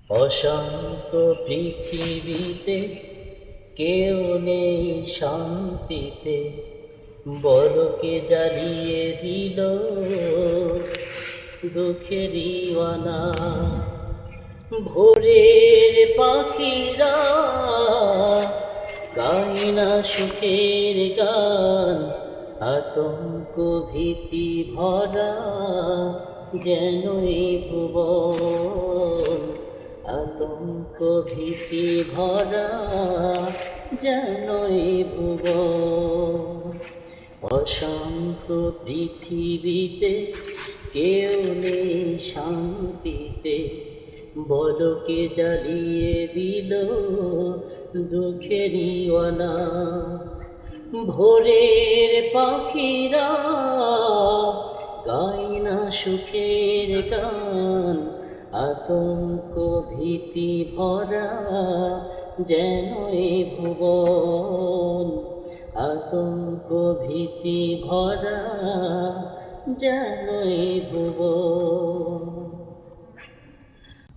অশান্ত পৃথিবীতে কেউ নেই শান্তিতে, বলকে জ্বালিয়ে দিল দুঃখেরই আনা। ভোরের পাখিরা গায় না সুখের গান, আতঙ্ক ভীতি ভরা যেন এই ভুবন। আতঙ্ক ভীতি ভরা যেন এই ভুবন। অশান্ত পৃথিবীতে কেউ নেই শান্তিতে, বলকে জ্বালিয়ে দিল দুঃখেরই আনা। ভোরের পাখিরা গায় না সুখের গান, আতঙ্ক ভীতি ভরা যেন এ ভুবন। আতঙ্ক ভীতি ভরা যেন এ ভুবন।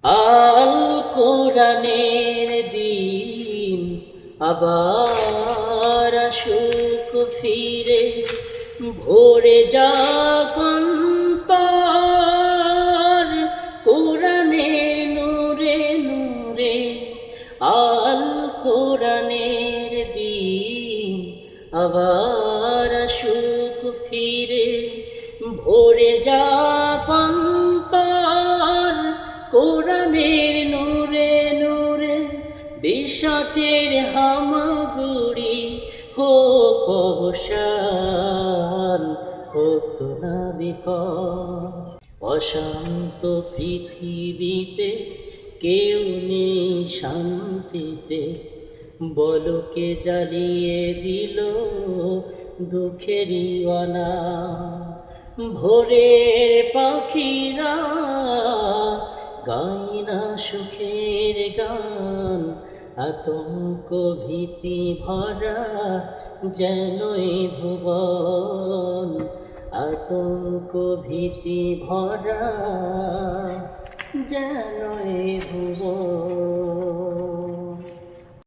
আল কোরআনের দিন আবার আসুক ফিরে, ভোরে জাগন পার কোরআনে নূরে নূরে। আল কোরআনের দিন আবার আসুক ফিরে, ভোরে জাগন পার কোরআনের নূরে নূরে। বিশ্বাসের হামাগুড়ি হোক অবসান, হোক না বিপদ। অশান্ত পৃথিবীতে কেউ নেই শান্তিতে, বলকে জ্বালিয়ে দিল দুঃখেরই আনা। ভোরের পাখিরা গায় না সুখের গান, আতঙ্ক ভীতি ভরা যেন এ ভুবন। আতঙ্ক ভীতি ভরা যেন এ ভুবন।